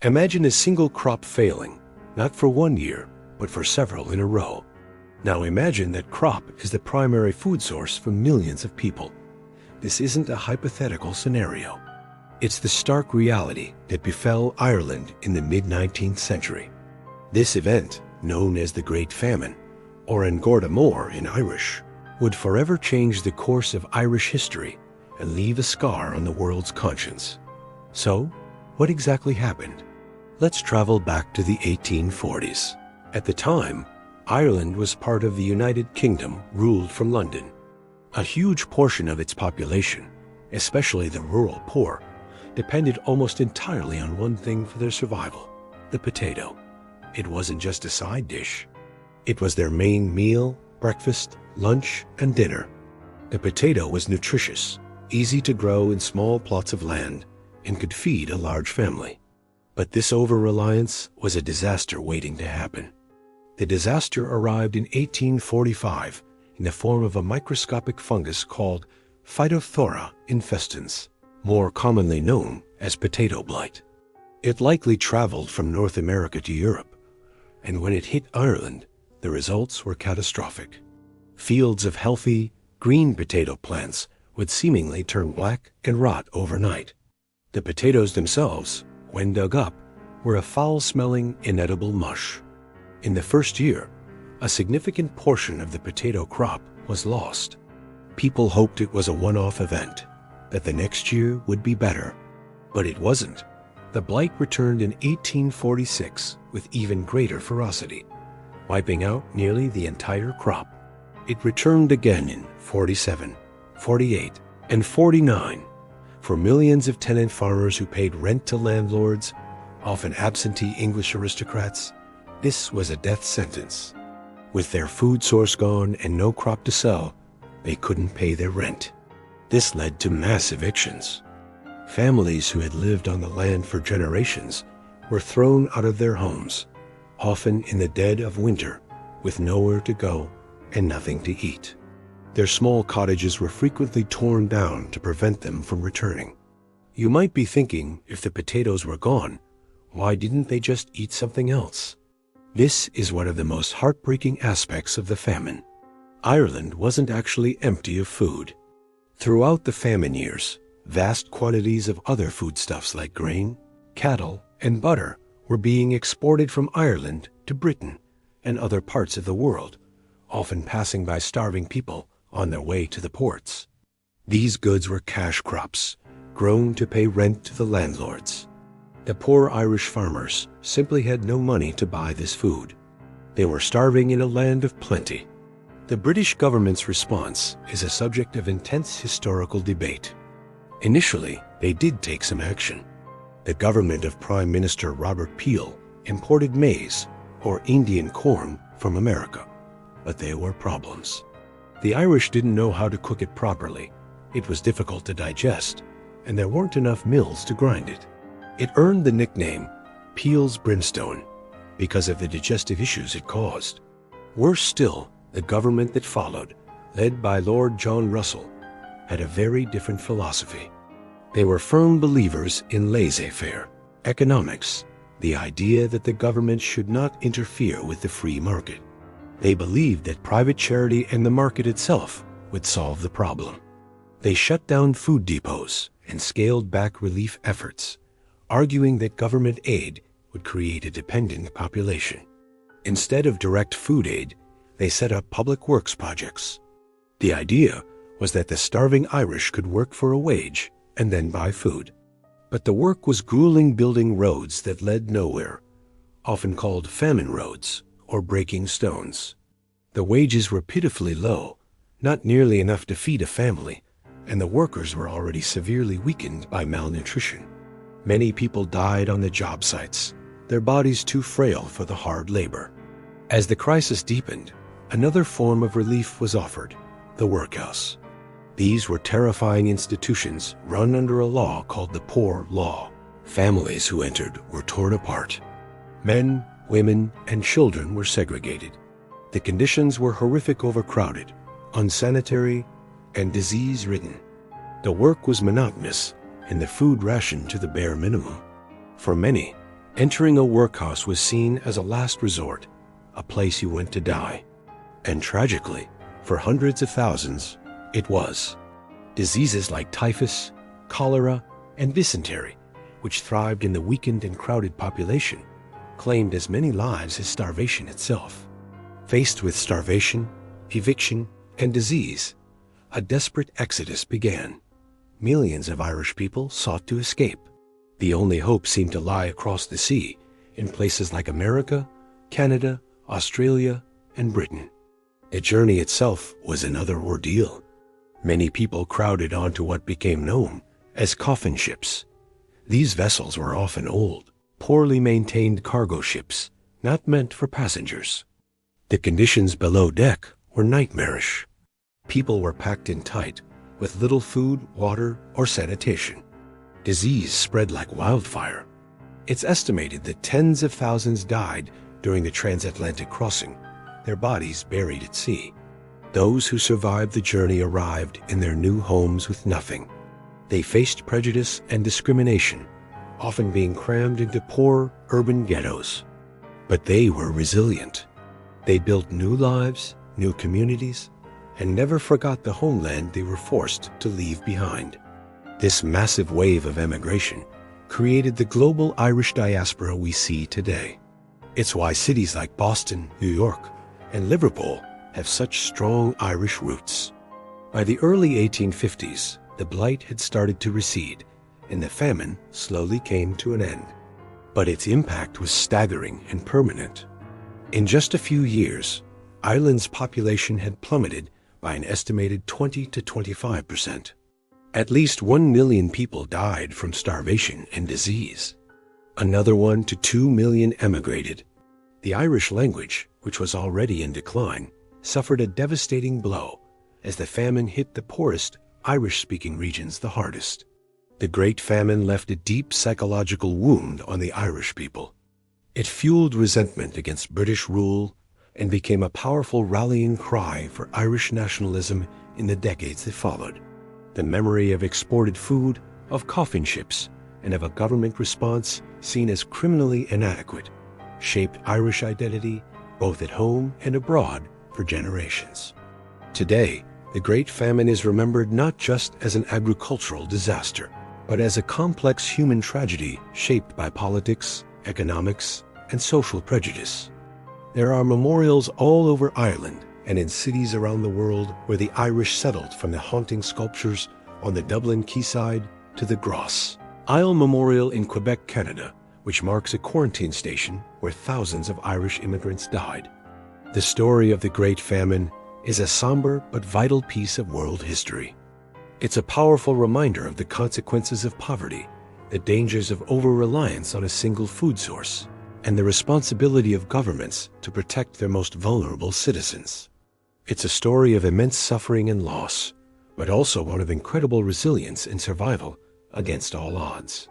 Imagine a single crop failing, not for 1 year, but for several in a row. Now imagine that crop is the primary food source for millions of people. This isn't a hypothetical scenario. It's the stark reality that befell Ireland in the mid-19th century. This event, known as the Great Famine, or An Gorda Mór in Irish, would forever change the course of Irish history and leave a scar on the world's conscience. So, what exactly happened? Let's travel back to the 1840s. At the time, Ireland was part of the United Kingdom ruled from London. A huge portion of its population, especially the rural poor, depended almost entirely on one thing for their survival: the potato. It wasn't just a side dish. It was their main meal, breakfast, lunch, and dinner. The potato was nutritious, easy to grow in small plots of land, and could feed a large family. But this over-reliance was a disaster waiting to happen. The disaster arrived in 1845 in the form of a microscopic fungus called Phytophthora infestans, more commonly known as potato blight. It likely traveled from North America to Europe, and when it hit Ireland, the results were catastrophic. Fields of healthy, green potato plants would seemingly turn black and rot overnight. The potatoes themselves, when dug up, were a foul-smelling, inedible mush. In the first year, a significant portion of the potato crop was lost. People hoped it was a one-off event, that the next year would be better. But it wasn't. The blight returned in 1846 with even greater ferocity, wiping out nearly the entire crop. It returned again in 47, 48, and 49 for millions of tenant farmers who paid rent to landlords, often absentee English aristocrats. This was a death sentence. With their food source gone and no crop to sell, they couldn't pay their rent. This led to mass evictions. Families who had lived on the land for generations were thrown out of their homes, often in the dead of winter, with nowhere to go and nothing to eat. Their small cottages were frequently torn down to prevent them from returning. You might be thinking, if the potatoes were gone, why didn't they just eat something else? This is one of the most heartbreaking aspects of the famine. Ireland wasn't actually empty of food. Throughout the famine years, vast quantities of other foodstuffs like grain, cattle, and butter were being exported from Ireland to Britain and other parts of the world, often passing by starving people on their way to the ports. These goods were cash crops, grown to pay rent to the landlords. The poor Irish farmers simply had no money to buy this food. They were starving in a land of plenty. The British government's response is a subject of intense historical debate. Initially, they did take some action. The government of Prime Minister Robert Peel imported maize, or Indian corn, from America. But there were problems. The Irish didn't know how to cook it properly. It was difficult to digest, and there weren't enough mills to grind it. It earned the nickname Peel's Brimstone because of the digestive issues it caused. Worse still, the government that followed, led by Lord John Russell, had a very different philosophy. They were firm believers in laissez-faire economics, the idea that the government should not interfere with the free market. They believed that private charity and the market itself would solve the problem. They shut down food depots and scaled back relief efforts, arguing that government aid would create a dependent population. Instead of direct food aid, they set up public works projects. The idea was that the starving Irish could work for a wage and then buy food. But the work was grueling, building roads that led nowhere, often called famine roads or breaking stones. The wages were pitifully low, not nearly enough to feed a family, and the workers were already severely weakened by malnutrition. Many people died on the job sites, their bodies too frail for the hard labor. As the crisis deepened, another form of relief was offered: the workhouse. These were terrifying institutions run under a law called the Poor Law. Families who entered were torn apart. Men, women, and children were segregated. The conditions were horrific, overcrowded, unsanitary, and disease-ridden. The work was monotonous, and the food rationed to the bare minimum. For many, Entering a workhouse was seen as a last resort, a place you went to die. And tragically, for hundreds of thousands, it was. Diseases like typhus, cholera, and dysentery, which thrived in the weakened and crowded population, claimed as many lives as starvation itself. Faced with starvation, eviction, and disease, a desperate exodus began. Millions of Irish people sought to escape. The only hope seemed to lie across the sea, in places like America, Canada, Australia, and Britain. The journey itself was another ordeal. Many people crowded onto what became known as coffin ships. These vessels were often old, poorly maintained cargo ships, not meant for passengers. The conditions below deck were nightmarish. People were packed in tight, with little food, water, or sanitation. Disease spread like wildfire. It's estimated that tens of thousands died during the transatlantic crossing, their bodies buried at sea. Those who survived the journey arrived in their new homes with nothing. They faced prejudice and discrimination, often being crammed into poor urban ghettos. But they were resilient. They built new lives, new communities, and never forgot the homeland they were forced to leave behind. This massive wave of emigration created the global Irish diaspora we see today. It's why cities like Boston, New York, and Liverpool have such strong Irish roots. By the early 1850s, the blight had started to recede, and the famine slowly came to an end. But its impact was staggering and permanent. In just a few years, Ireland's population had plummeted by an estimated 20 to 25%. At least 1 million people died from starvation and disease. Another 1 to 2 million emigrated. The Irish language, which was already in decline, suffered a devastating blow as the famine hit the poorest Irish-speaking regions the hardest. The Great Famine left a deep psychological wound on the Irish people. It fueled resentment against British rule and became a powerful rallying cry for Irish nationalism in the decades that followed. The memory of exported food, of coffin ships, and of a government response seen as criminally inadequate shaped Irish identity both at home and abroad for generations. Today, the Great Famine is remembered not just as an agricultural disaster, but as a complex human tragedy shaped by politics, economics, and social prejudice. There are memorials all over Ireland and in cities around the world where the Irish settled, from the haunting sculptures on the Dublin quayside to the Gross Isle Memorial in Quebec, Canada, which marks a quarantine station where thousands of Irish immigrants died. The story of the Great Famine is a somber but vital piece of world history. It's a powerful reminder of the consequences of poverty, the dangers of over-reliance on a single food source, and the responsibility of governments to protect their most vulnerable citizens. It's a story of immense suffering and loss, but also one of incredible resilience and survival against all odds.